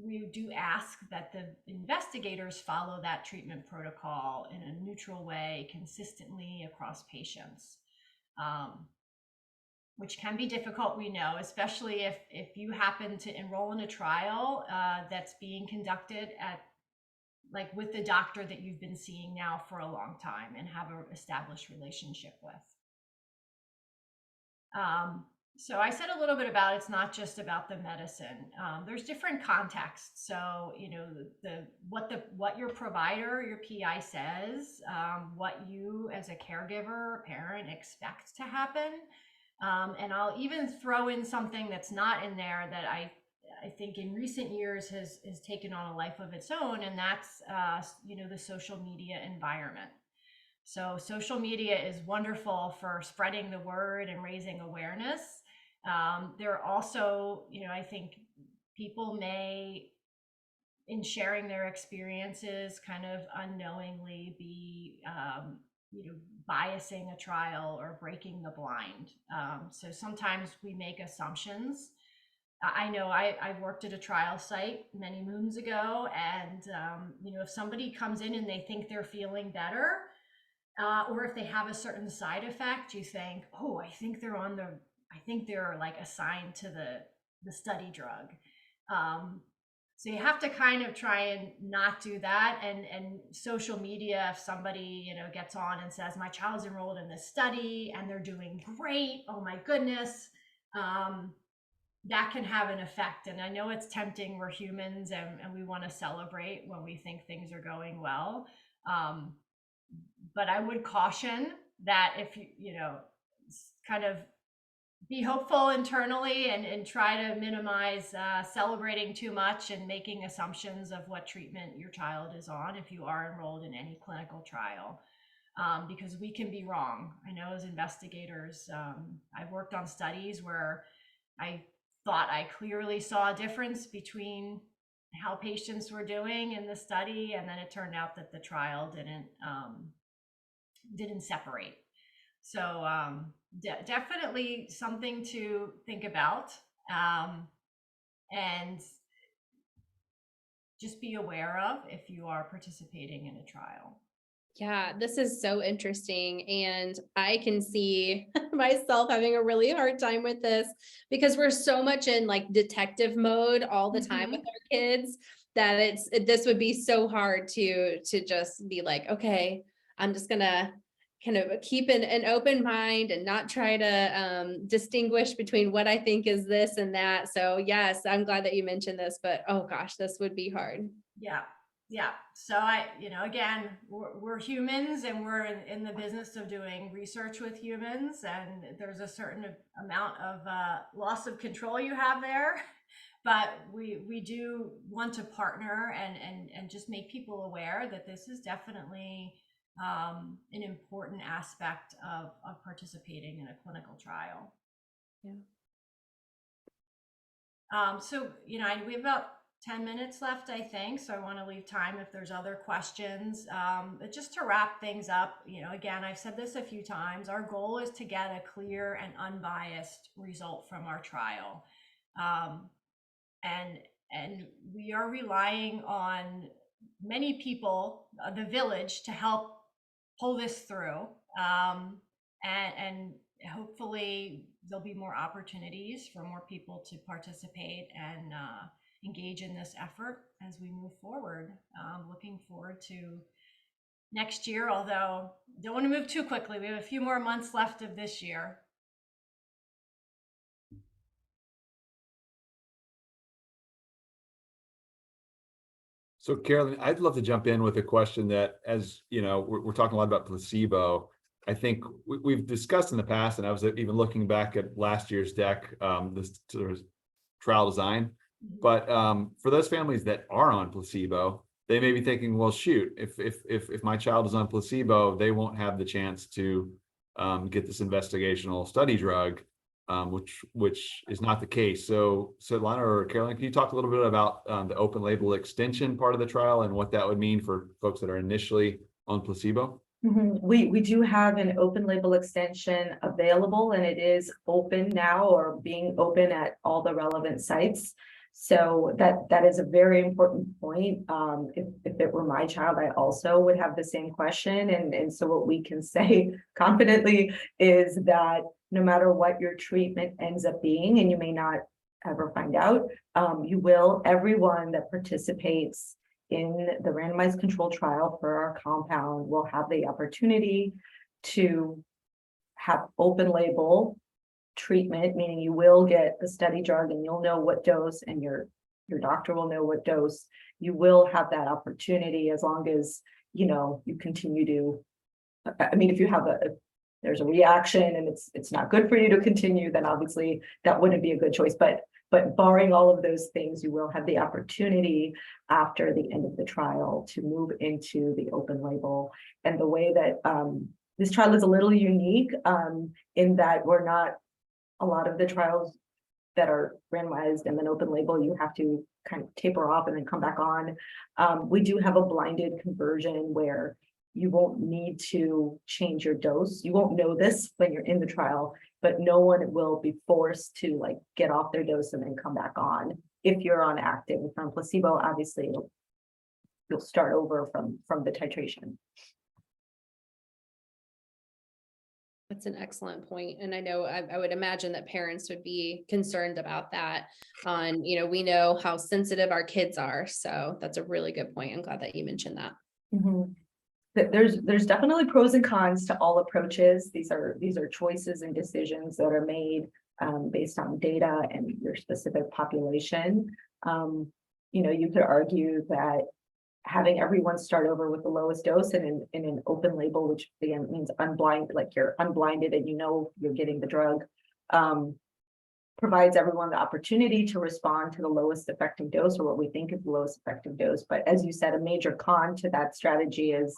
we do ask that the investigators follow that treatment protocol in a neutral way consistently across patients, which can be difficult, we know, especially if you happen to enroll in a trial that's being conducted with the doctor that you've been seeing now for a long time and have an established relationship with. So I said a little bit about, it's not just about the medicine. There's different contexts. So, what your provider, your PI says, what you as a caregiver or parent expect to happen. And I'll even throw in something that's not in there that I think in recent years has taken on a life of its own, and that's the social media environment. So social media is wonderful for spreading the word and raising awareness. There are also, I think people may, in sharing their experiences, kind of unknowingly be biasing a trial or breaking the blind. So sometimes we make assumptions. I know I've worked at a trial site many moons ago, and if somebody comes in and they think they're feeling better, or if they have a certain side effect, you think, oh, I think they're like assigned to the study drug. So you have to kind of try and not do that. And social media, if somebody, gets on and says, my child's enrolled in this study and they're doing great, oh my goodness, that can have an effect. And I know it's tempting, we're humans, and we want to celebrate when we think things are going well. But I would caution that if you kind of be hopeful internally and try to minimize celebrating too much and making assumptions of what treatment your child is on if you are enrolled in any clinical trial, because we can be wrong. I know as investigators, I've worked on studies where I thought I clearly saw a difference between how patients were doing in the study, and then it turned out that the trial didn't separate. So definitely something to think about, and just be aware of if you are participating in a trial. Yeah, this is so interesting. And I can see myself having a really hard time with this because we're so much in like detective mode all the time with our kids that this would be so hard to just be like, okay, I'm just gonna kind of keep an open mind and not try to distinguish between what I think is this and that. So yes, I'm glad that you mentioned this, but oh gosh, this would be hard. Yeah. So again, we're humans, and we're in the business of doing research with humans, and there's a certain amount of loss of control you have there. But we do want to partner and just make people aware that this is definitely an important aspect of participating in a clinical trial. Yeah. So we have about 10 minutes left, I think. So I want to leave time if there's other questions. But just to wrap things up, again, I've said this a few times, our goal is to get a clear and unbiased result from our trial. And we are relying on many people, the village, to help pull this through. And hopefully there'll be more opportunities for more people to participate and engage in this effort as we move forward. Looking forward to next year, although don't want to move too quickly. We have a few more months left of this year. So Carolyn, I'd love to jump in with a question that, as you know, we're talking a lot about placebo. I think we've discussed in the past, and I was even looking back at last year's deck, this sort of trial design. But for those families that are on placebo, they may be thinking, well, shoot, if my child is on placebo, they won't have the chance to get this investigational study drug, which is not the case. So Lana or Caroline, can you talk a little bit about the open label extension part of the trial and what that would mean for folks that are initially on placebo? We do have an open label extension available, and it is open now, or being open at all the relevant sites. So that is a very important point. If it were my child, I also would have the same question. And so what we can say confidently is that no matter what your treatment ends up being, and you may not ever find out, everyone that participates in the randomized control trial for our compound will have the opportunity to have open label treatment, meaning you will get the study drug and you'll know what dose, and your doctor will know what dose. You will have that opportunity as long as, you continue to, if you have there's a reaction and it's not good for you to continue, then obviously that wouldn't be a good choice. But barring all of those things, you will have the opportunity after the end of the trial to move into the open label. And the way that this trial is a little unique in that we're not, a lot of the trials that are randomized and then open label, you have to kind of taper off and then come back on. We do have a blinded conversion where you won't need to change your dose. You won't know this when you're in the trial, but no one will be forced to get off their dose and then come back on. If you're on active. If you're on placebo, obviously you'll start over from the titration. That's an excellent point. And I know I would imagine that parents would be concerned about that we know how sensitive our kids are. So that's a really good point. I'm glad that you mentioned that. There's definitely pros and cons to all approaches. These are choices and decisions that are made based on data and your specific population. You could argue that having everyone start over with the lowest dose and in an open label, which again means unblind, you're unblinded and you're getting the drug, provides everyone the opportunity to respond to the lowest effective dose, or what we think is the lowest effective dose. But as you said, a major con to that strategy is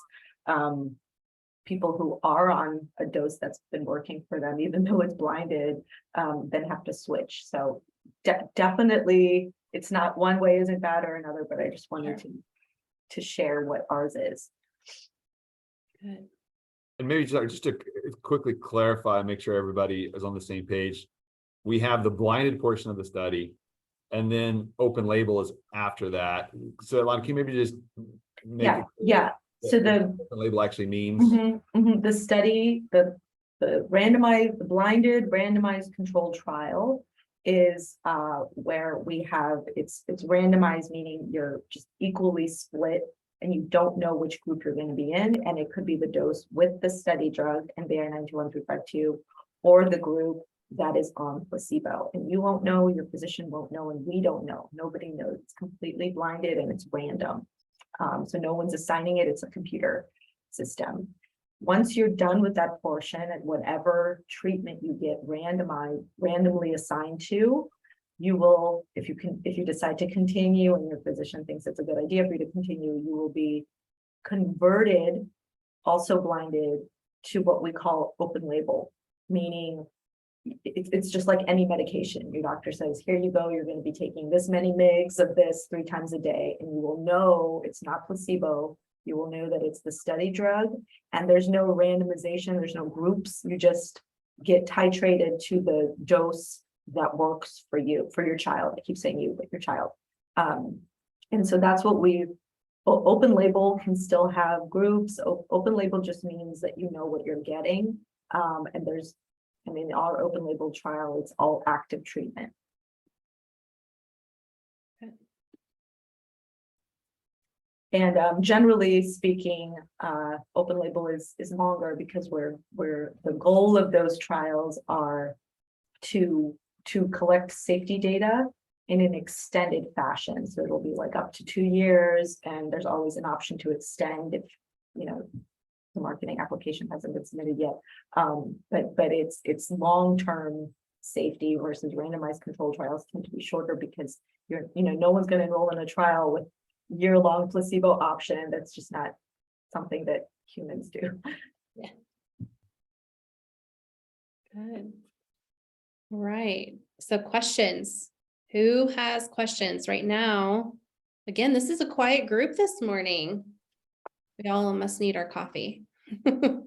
people who are on a dose that's been working for them, even though it's blinded, then have to switch. So definitely it's not one way isn't bad or another, but I just wanted to share what ours is. Good. And maybe just to quickly clarify, make sure everybody is on the same page. We have the blinded portion of the study, and then open label is after that. So Lana, can you maybe just make So the open label actually means? The study, the blinded randomized controlled trial is where we have it's randomized, meaning you're just equally split and you don't know which group you're going to be in, and it could be the dose with the study drug and NBI-921352 or the group that is on placebo, and you won't know, your physician won't know, and we don't know. Nobody knows. It's completely blinded and it's random. So no one's assigning it. It's a computer system. Once you're done with that portion, and whatever treatment you get randomly assigned to, you will, if you decide to continue and your physician thinks it's a good idea for you to continue, you will be converted, also blinded, to what we call open label, meaning it's just like any medication. Your doctor says, here you go, you're going to be taking this many mgs of this 3 times a day, and you will know it's not placebo. You will know that it's the study drug, and there's no randomization, there's no groups. You just get titrated to the dose that works for you, for your child. I keep saying you, but your child. And so that's what we've open label can still have groups. Open label just means that you know what you're getting. And in our open label trial, it's all active treatment. And generally speaking, open label is longer because the goal of those trials are to collect safety data in an extended fashion. So it'll be like up to 2 years, and there's always an option to extend if the marketing application hasn't been submitted yet. But it's long-term safety versus randomized control trials tend to be shorter because no one's going to enroll in a trial with year-long placebo option. That's just not something that humans do. Yeah. Good. All right. So questions. Who has questions right now? Again, this is a quiet group this morning. We all must need our coffee. Leave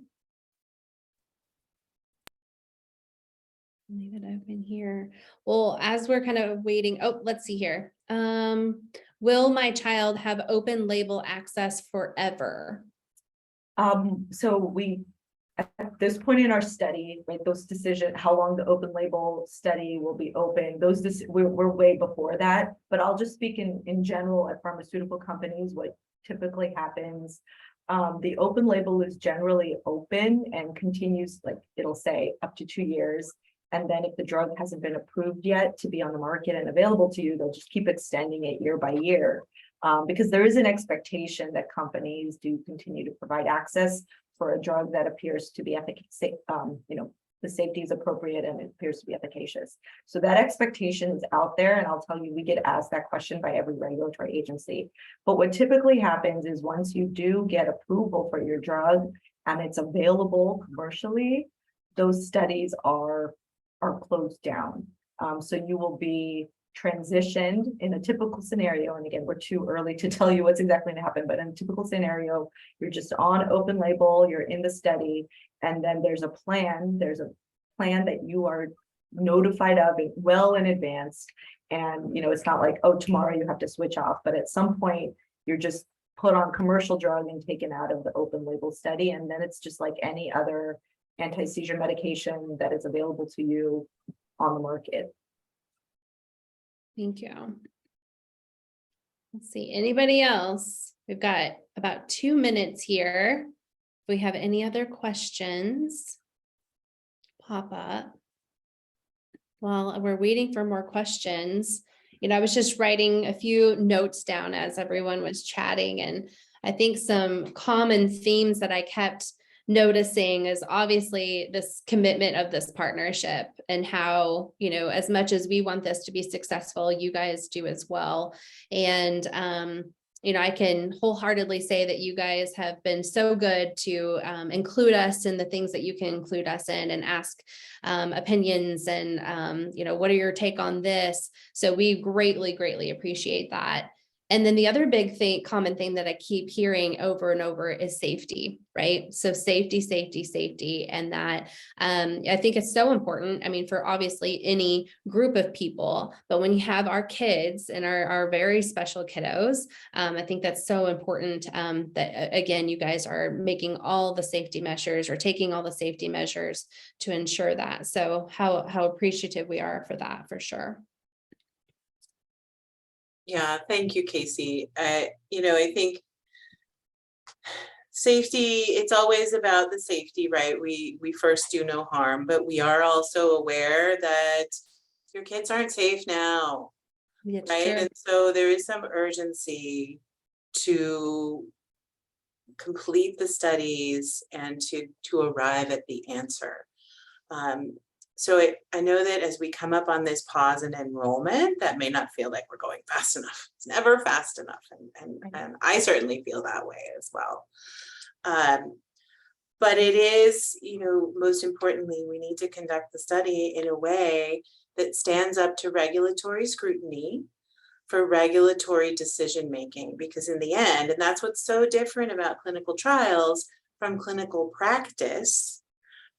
it open here. Well, as we're kind of waiting, let's see here. Will my child have open label access forever? So we, at this point in our study, right, those decisions, how long the open label study will be open, we're way before that. But I'll just speak in general at pharmaceutical companies, what typically happens. The open label is generally open and continues, like it'll say up to 2 years. And then if the drug hasn't been approved yet to be on the market and available to you, they'll just keep extending it year by year. Because there is an expectation that companies do continue to provide access for a drug that appears to be efficacious, the safety is appropriate and it appears to be efficacious. So that expectation is out there, and I'll tell you, we get asked that question by every regulatory agency. But what typically happens is once you do get approval for your drug and it's available commercially, those studies are closed down. So you will be transitioned in a typical scenario. And again, we're too early to tell you what's exactly going to happen, but in a typical scenario, you're just on open label, you're in the study, and then there's a plan that you are notified of well in advance. And, it's not like, oh, tomorrow you have to switch off, but at some point you're just put on commercial drug and taken out of the open label study. And then it's just like any other anti-seizure medication that is available to you on the market. Thank you. Let's see, anybody else? We've got about 2 minutes here. If we have any other questions, pop up. While we're waiting for more questions, I was just writing a few notes down as everyone was chatting, and I think some common themes that I kept noticing is obviously this commitment of this partnership and how, as much as we want this to be successful, you guys do as well. And, I can wholeheartedly say that you guys have been so good to include us in the things that you can include us in and ask opinions and, what are your take on this? So we greatly, greatly appreciate that. And then the other big common thing that I keep hearing over and over is safety, right? So safety, and that I think it's so important. I mean, for obviously any group of people, but when you have our kids and our very special kiddos, I think that's so important that again, you guys are making all the safety measures or taking all the safety measures to ensure that. So how appreciative we are for that, for sure. Yeah, thank you, Casey. I think safety, it's always about the safety, right? We first do no harm, but we are also aware that your kids aren't safe now, That's right? true. And so there is some urgency to complete the studies and to arrive at the answer. So I know that as we come up on this pause in enrollment, that may not feel like we're going fast enough. It's never fast enough. And I certainly feel that way as well. But it is, most importantly, we need to conduct the study in a way that stands up to regulatory scrutiny for regulatory decision-making, because in the end, and that's what's so different about clinical trials from clinical practice,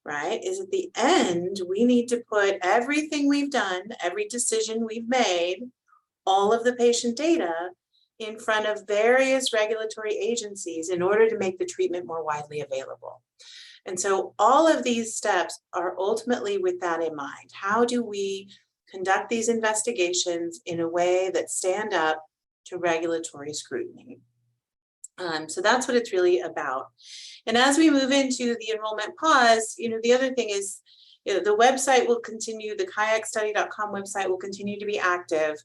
right, is at the end, we need to put everything we've done, every decision we've made, all of the patient data in front of various regulatory agencies in order to make the treatment more widely available. And so all of these steps are ultimately with that in mind. How do we conduct these investigations in a way that stand up to regulatory scrutiny? So that's what it's really about. And as we move into the enrollment pause, the other thing is, the website will continue, the kayakstudy.com website will continue to be active.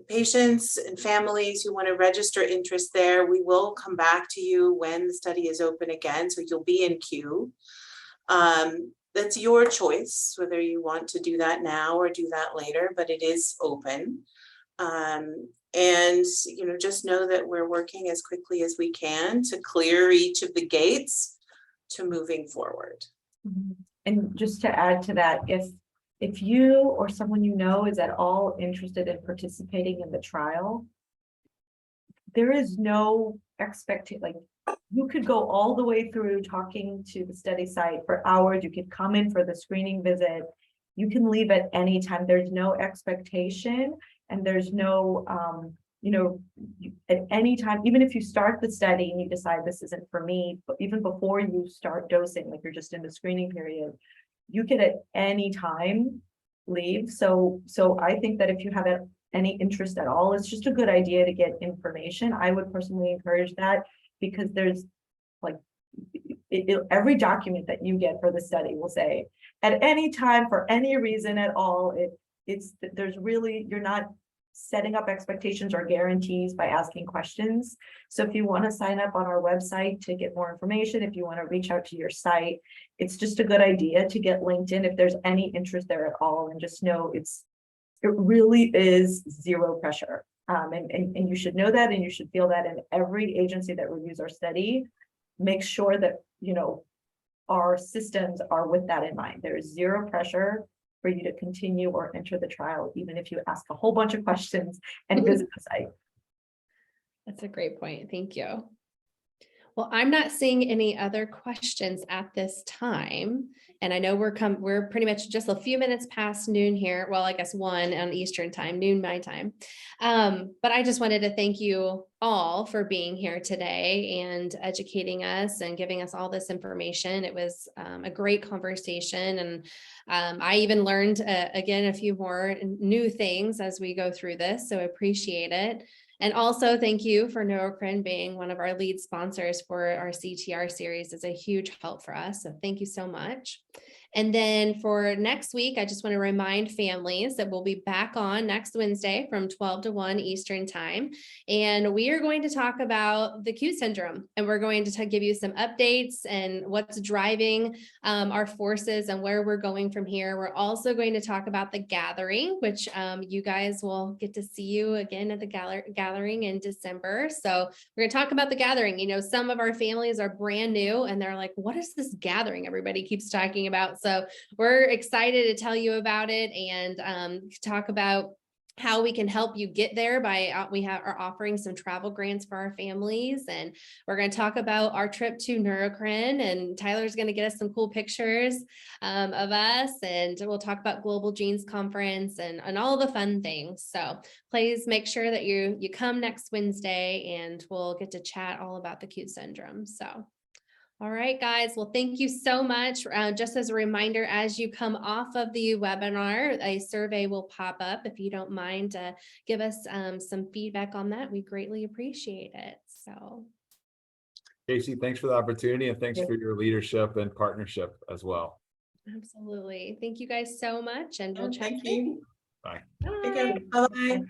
Patients and families who want to register interest there, we will come back to you when the study is open again, so you'll be in queue. That's your choice, whether you want to do that now or do that later, but it is open. And just know that we're working as quickly as we can to clear each of the gates to moving forward. And just to add to that, if you or someone you know is at all interested in participating in the trial, there is no expectation. Like, you could go all the way through talking to the study site for hours. You could come in for the screening visit. You can leave at any time. There's no expectation, and there's no, at any time, even if you start the study and you decide this isn't for me, but even before you start dosing, like you're just in the screening period, you can at any time leave. So I think that if you have any interest at all, it's just a good idea to get information. I would personally encourage that, because there's like every document that you get for the study will say at any time for any reason at all. You're not setting up expectations or guarantees by asking questions. So if you want to sign up on our website to get more information, if you want to reach out to your site, it's just a good idea to get linked in if there's any interest there at all, and just know it really is zero pressure. And you should know that, and you should feel that. And every agency that reviews our study makes sure that our systems are with that in mind. There is zero pressure for you to continue or enter the trial, even if you ask a whole bunch of questions and visit the site. That's a great point. Thank you. Well, I'm not seeing any other questions at this time. And I know we're pretty much just a few minutes past noon here. Well, I guess 1 on Eastern time, noon my time. But I just wanted to thank you all for being here today and educating us and giving us all this information. It was a great conversation. And I even learned, again, a few more new things as we go through this. So I appreciate it. And also thank you for Neurocrine being one of our lead sponsors for our CTR series. It's a huge help for us. So thank you so much. And then for next week, I just want to remind families that we'll be back on next Wednesday from 12 to 1 Eastern time. And we are going to talk about the acute syndrome, and we're going to give you some updates and what's driving our forces and where we're going from here. We're also going to talk about the gathering, which you guys will get to see you again at the gathering in December. So we're going to talk about the gathering. Some of our families are brand new and they're like, what is this gathering everybody keeps talking about? So we're excited to tell you about it and talk about how we can help you get there are offering some travel grants for our families. And we're going to talk about our trip to Neurocrine, and Tyler's going to get us some cool pictures of us. And we'll talk about Global Genes Conference and all the fun things. So please make sure that you come next Wednesday and we'll get to chat all about the acute syndrome. So all right, guys. Well, thank you so much. Just as a reminder, as you come off of the webinar, a survey will pop up. If you don't mind, give us some feedback on that. We greatly appreciate it. So, Casey, thanks for the opportunity, and thanks for your leadership and partnership as well. Absolutely. Thank you guys so much, and we'll chat Thank soon. you. Bye. Bye. Bye.